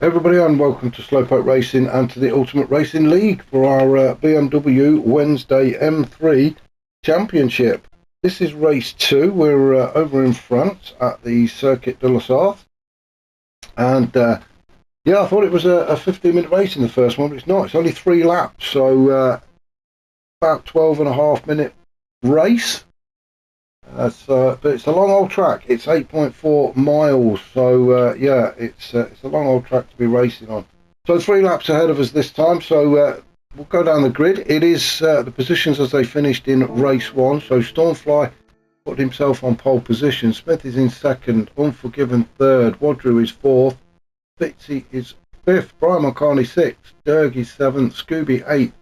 Everybody, and welcome to Slowpoke Racing and to the Ultimate Racing League for our BMW Wednesday M3 Championship. This is race 2. We're over in France at the Circuit de la Sarthe, and yeah, I thought it was a 15-minute race in the first one, but it's not. It's only 3 laps, so about 12.5-minute race. But it's a long old track. It's 8.4 miles, so yeah, it's a long old track to be racing on. So 3 laps ahead of us this time, so we'll go down the grid. It is the positions as they finished in race 1. So Stormfly put himself on pole position, Smith is in second, Unforgiven third, Wadru is fourth, Fitzy is fifth, Brian Moncani sixth, Derg is seventh, Scooby eighth,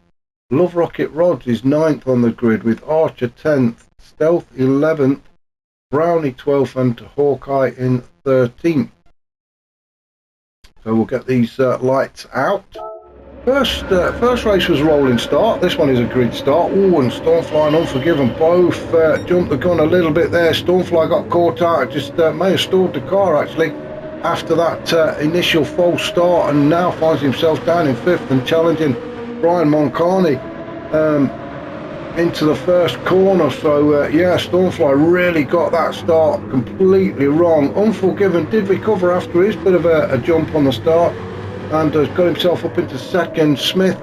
Love Rocket Rods is ninth on the grid with Archer 10th, Stealth 11th, Brownie 12th, and Hawkeye in 13th. So we'll get these lights out. First race was rolling start. This one is a grid start. Oh, and Stormfly and Unforgiven both jumped the gun a little bit there. Stormfly got caught out. Just may have stalled the car actually after that initial false start, and now finds himself down in 5th and challenging Brian Moncani into the first corner. So yeah, Stormfly really got that start completely wrong. Unforgiven did recover after his bit of a jump on the start and has got himself up into second. Smith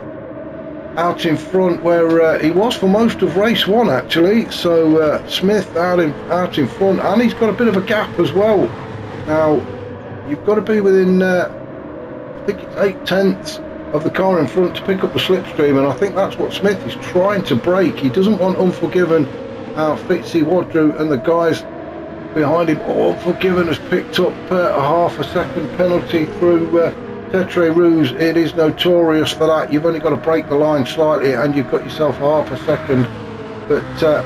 out in front where he was for most of race 1 actually. So Smith out in front, and he's got a bit of a gap as well. Now you've got to be within I think it's 8/10 of the car in front to pick up the slipstream, and I think that's what Smith is trying to break. He doesn't want Unforgiven, Fitzy, Wadru and the guys behind him. Unforgiven has picked up a half-a-second penalty through Tetre Rouge. It is notorious for that. You've only got to break the line slightly and you've got yourself half a second. But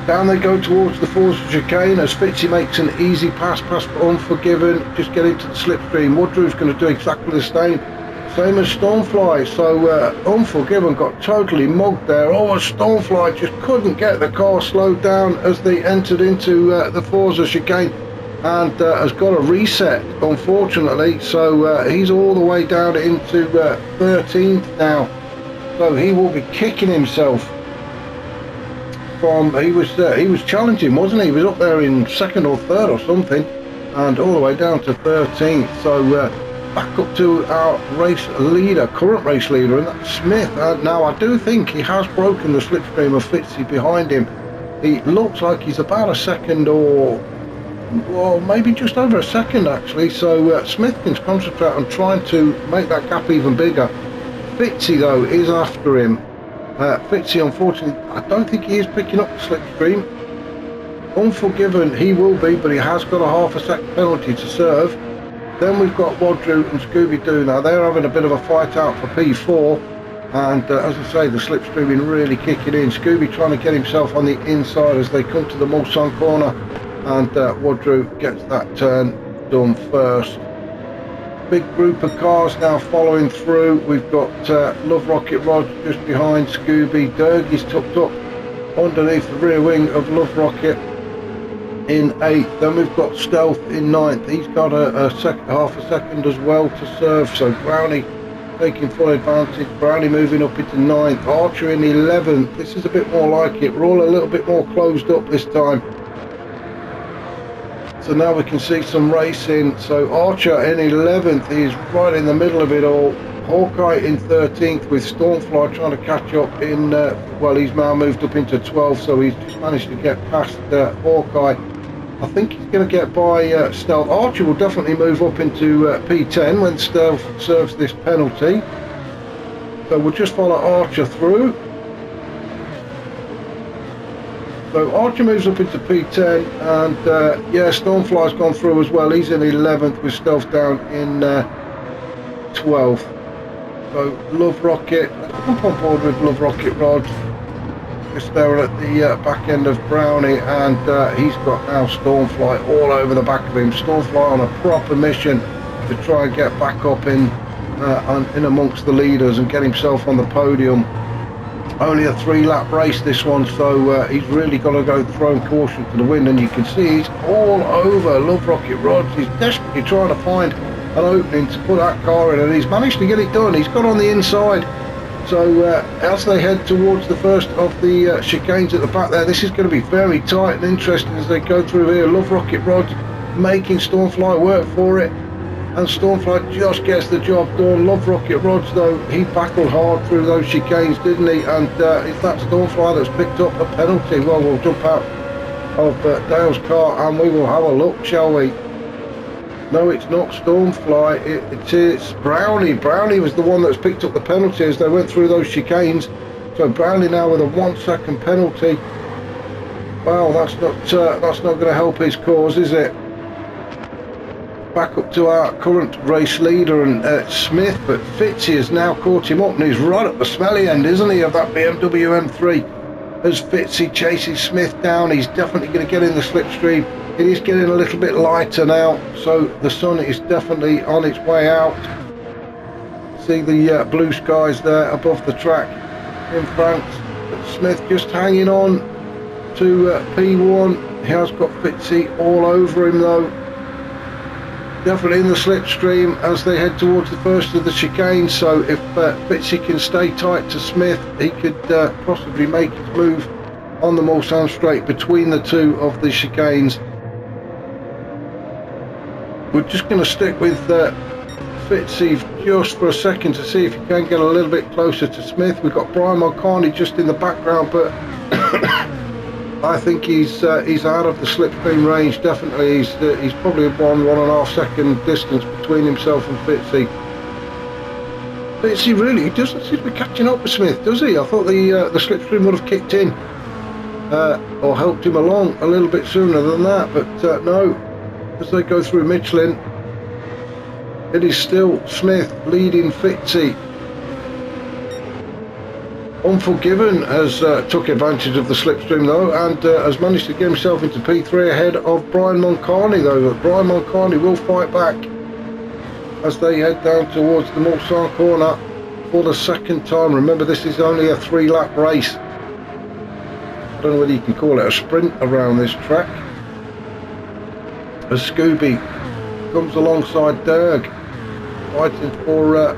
down they go towards the Forza chicane as Fitzy makes an easy pass past Unforgiven, just get into the slipstream. Woodrew's going to do exactly the same as Stormfly. So Unforgiven got totally mugged there. Oh, Stormfly just couldn't get the car slowed down as they entered into the Forza chicane, and has got a reset unfortunately. So he's all the way down into 13th now. So he will be kicking himself. He was challenging, wasn't he? He was up there in 2nd or 3rd or something, and all the way down to 13th. So back up to our current race leader, and that's Smith. Now I do think he has broken the slipstream of Fitzy behind him. He looks like he's about a second, or maybe just over a second actually. So Smith can concentrate on trying to make that gap even bigger. Fitzy though is after him. Fitzy, unfortunately, I don't think he is picking up the slipstream. Unforgiven, he will be, but he has got a half-a-second penalty to serve. Then we've got Wadru and Scooby-Doo. Now they're having a bit of a fight out for P4, and as I say, the slipstreaming really kicking in. Scooby trying to get himself on the inside as they come to the Mulsanne corner, and Wadru gets that turn done first. Big group of cars now following through. We've got Love Rocket Rod just behind Scooby. Derg is tucked up underneath the rear wing of Love Rocket in 8th. Then we've got Stealth in 9th. He's got half a second as well to serve. So Brownie taking full advantage. Brownie moving up into 9th. Archer in 11th. This is a bit more like it. We're all a little bit more closed up this time. So now we can see some racing. So Archer in 11th, he's right in the middle of it all. Hawkeye in 13th with Stormfly trying to catch up in, well, he's now moved up into 12th, so he's just managed to get past Hawkeye. I think he's going to get by Stealth. Archer will definitely move up into P10 when Stealth serves this penalty. So we'll just follow Archer through. So Archer moves up into P10, and yeah, Stormfly's gone through as well. He's in 11th with Stealth down in 12th. So Love Rocket, let's jump on board with Love Rocket Rod. Just there at the back end of Brownie, and he's got now Stormfly all over the back of him. Stormfly on a proper mission to try and get back up in amongst the leaders and get himself on the podium. Only a 3-lap race this one, so he's really got to go throwing caution to the wind, and you can see he's all over Love Rocket Rods. He's desperately trying to find an opening to put that car in, and he's managed to get it done. He's got on the inside. So as they head towards the first of the chicanes at the back there, this is going to be very tight and interesting as they go through here. Love Rocket Rod making Stormfly work for it, and Stormfly just gets the job done. Love Rocket Rods, though, he battled hard through those chicanes, didn't he? And it's that Stormfly that's picked up a penalty. Well, we'll jump out of Dale's car and we will have a look, shall we? No, it's not Stormfly, it is Brownie. Brownie was the one that's picked up the penalty as they went through those chicanes. So Brownie now with a 1 second penalty. Well, that's not going to help his cause, is it? Back up to our current race leader and Smith, but Fitzy has now caught him up and he's right at the smelly end, isn't he, of that BMW M3. As Fitzy chases Smith down, he's definitely going to get in the slipstream. It is getting a little bit lighter now, so the sun is definitely on its way out. See the blue skies there above the track in France. But Smith just hanging on to P1. He has got Fitzy all over him though. Definitely in the slipstream as they head towards the first of the chicanes. So if Fitzy can stay tight to Smith, he could possibly make his move on the Mulsanne straight between the two of the chicanes. We're just going to stick with Fitzy just for a second to see if he can get a little bit closer to Smith. We've got Brian Mulcarney just in the background, but I think he's out of the slipstream range. Definitely, he's probably 1.5 second distance between himself and Fitzy. Fitzy really, he doesn't seem to be catching up with Smith, does he? I thought the slipstream would have kicked in or helped him along a little bit sooner than that, but no. As they go through Michelin, it is still Smith leading Fitzy. Unforgiven has took advantage of the slipstream though, and has managed to get himself into P3 ahead of Brian Mulcarney though. But Brian Mulcarney will fight back as they head down towards the Mulsanne corner for the second time. Remember, this is only a 3-lap race. I don't know whether you can call it a sprint around this track. As Scooby comes alongside Derg, fighting for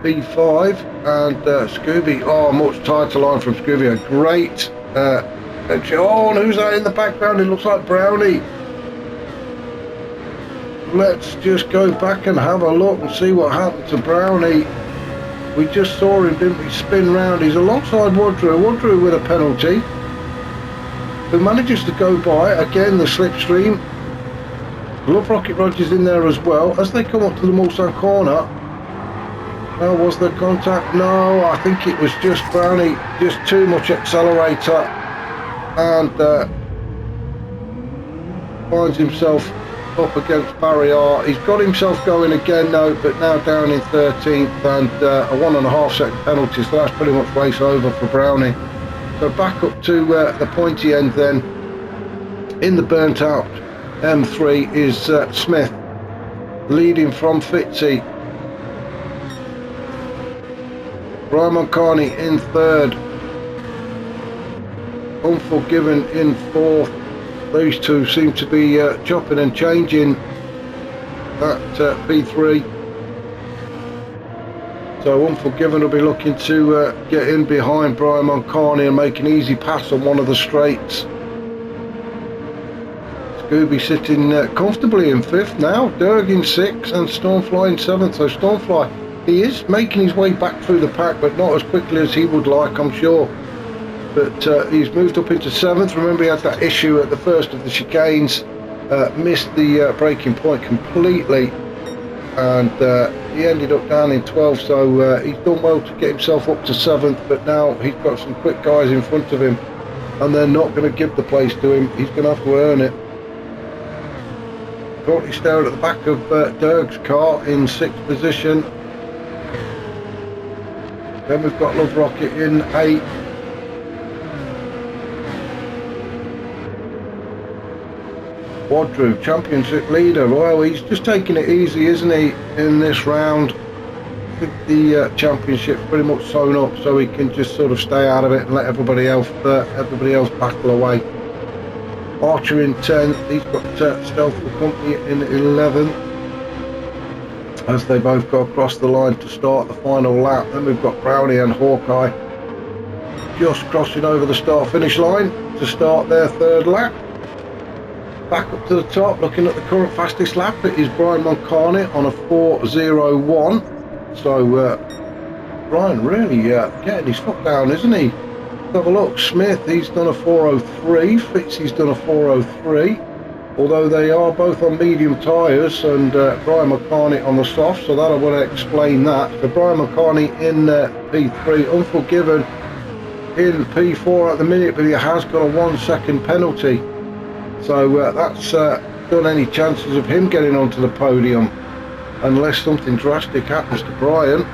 P5, and Scooby, much tighter line from Scooby, a great oh, and who's that in the background? It looks like Brownie. Let's just go back and have a look and see what happened to Brownie. We just saw him, didn't we, spin round. He's alongside Woodrow with a penalty, who manages to go by, again the slipstream. Love Rocket Rogers in there as well. As they come up to the Mulsanne corner, now was there contact? No, I think it was just Brownie, just too much accelerator, and finds himself up against barrier. He's got himself going again though, but now down in 13th, and a 1.5 second penalty, so that's pretty much race over for Brownie. So back up to the pointy end then. In the burnt out M3 is Smith, leading from Fitzy. Brian Mulcarney in third. Unforgiven in fourth. These two seem to be chopping and changing that P3. So Unforgiven will be looking to get in behind Brian Mulcarney and make an easy pass on one of the straights. Scooby sitting comfortably in 5th now, Derg in 6th and Stormfly in 7th. So Stormfly, he is making his way back through the pack, but not as quickly as he would like, I'm sure. But he's moved up into 7th. Remember, he had that issue at the first of the chicanes, missed the braking point completely, and he ended up down in 12th. So he's done well to get himself up to 7th, but now he's got some quick guys in front of him, and they're not going to give the place to him. He's going to have to earn it. Currently staring at the back of Derg's car in 6th position. Then we've got Love Rocket in 8th. Woodrow, championship leader. Well, he's just taking it easy, isn't he, in this round? I think the championship's pretty much sewn up, so he can just sort of stay out of it and let everybody else battle away. Archer in 10th, he's got Stealth for Company in 11th. as they both go across the line to start the final lap. Then we've got Brownie and Hawkeye just crossing over the start finish line to start their third lap. Back up to the top, looking at the current fastest lap, it is Brian Moncani on a 4:01. So Brian really getting his foot down, isn't he? Let's have a look. Smith, he's done a 4:03. Fitzy's done a 4:03. Although they are both on medium tyres, and Brian Moncani on the soft, so that I want to explain that. So Brian Moncani in P3, Unforgiven in P4 at the minute, but he has got a 1 second penalty. So that's done any chances of him getting onto the podium, unless something drastic happens to Brian.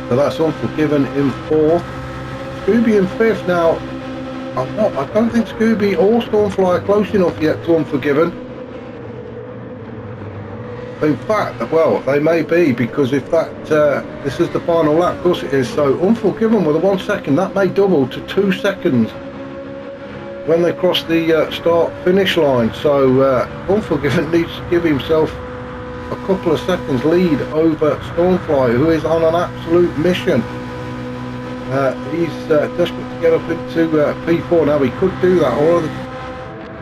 So that's Unforgiven in 4th. Scooby in 5th now. I don't think Scooby or Stormfly are close enough yet to Unforgiven. In fact, well, they may be, because if that this is the final lap, of course it is. So Unforgiven with a 1 second, that may double to 2 seconds when they cross the start finish line. So Unforgiven needs to give himself a couple of seconds lead over Stormfly, who is on an absolute mission. He's desperate to get up into P4 now. He could do that, or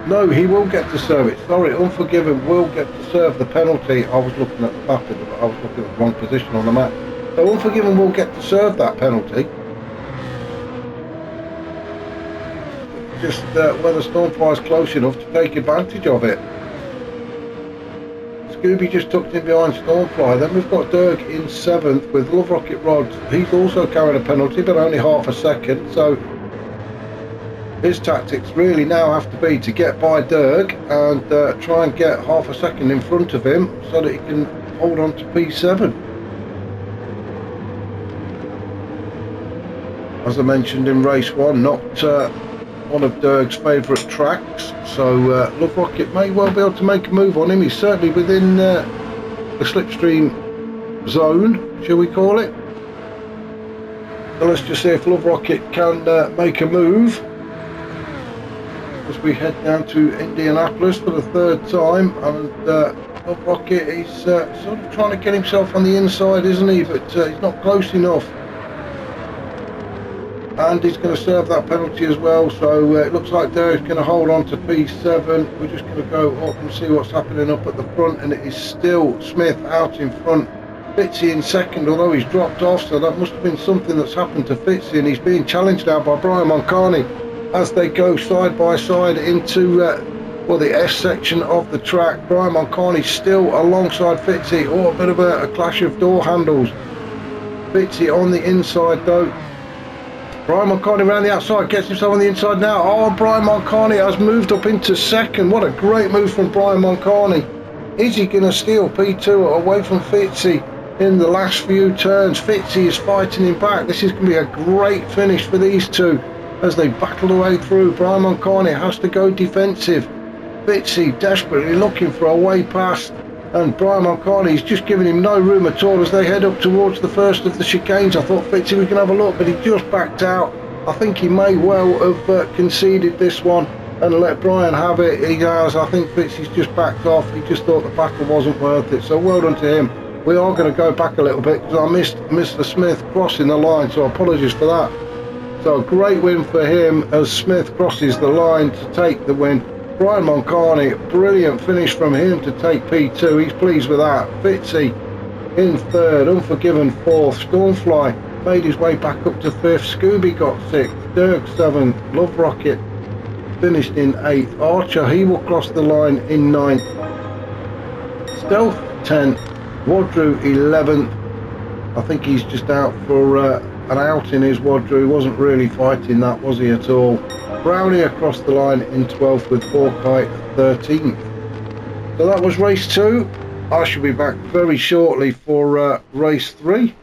no, he will get to serve it. Sorry, Unforgiven will get to serve the penalty. I was looking at the map, but I was looking at the wrong position on the map. So Unforgiven will get to serve that penalty. Just whether Stormfly is close enough to take advantage of it. Scooby just tucked in behind Stormfly. Then we've got Dirk in 7th with Love Rocket Rod. He's also carrying a penalty, but only half a second. So his tactics really now have to be to get by Dirk and try and get half a second in front of him so that he can hold on to P7. As I mentioned in race 1, not one of Dirk's favourite tracks, so Love Rocket may well be able to make a move on him. He's certainly within the slipstream zone, shall we call it. So let's just see if Love Rocket can make a move as we head down to Indianapolis for the 3rd time. And Love Rocket is sort of trying to get himself on the inside, isn't he? But he's not close enough. And he's going to serve that penalty as well, so it looks like Derek's going to hold on to P7. We're just going to go up and see what's happening up at the front, and it is still Smith out in front. Fitzy in 2nd, although he's dropped off, so that must have been something that's happened to Fitzy, and he's being challenged now by Brian Moncani as they go side by side into well, the S section of the track. Brian Moncani still alongside Fitzy. Oh, a bit of a clash of door handles. Fitzy on the inside though. Brian Moncani around the outside, gets himself on the inside now. Oh, Brian Moncani has moved up into 2nd. What a great move from Brian Moncani. Is he going to steal P2 away from Fitzy in the last few turns? Fitzy is fighting him back. This is going to be a great finish for these two as they battle their way through. Brian Moncani has to go defensive. Fitzy desperately looking for a way past, and Brian Moncani is just giving him no room at all as they head up towards the first of the chicanes. I thought Fitzy was going to have a look, but he just backed out. I think he may well have conceded this one and let Brian have it. He has. I think Fitzy's just backed off. He just thought the battle wasn't worth it, so well done to him. We are going to go back a little bit because I missed Mr. Smith crossing the line, so apologies for that. So a great win for him as Smith crosses the line to take the win. Brian Moncani, brilliant finish from him to take P2. He's pleased with that. Fitzy in 3rd, Unforgiven 4th. Stormfly made his way back up to 5th. Scooby got 6th. Dirk 7th. Love Rocket finished in 8th. Archer, he will cross the line in 9th. Stealth 10th. Wadru 11th. I think he's just out for an out in his Wadru. He wasn't really fighting that, was he, at all? Brownie across the line in 12th with Hawkeye 13th. So that was race 2. I shall be back very shortly for race 3.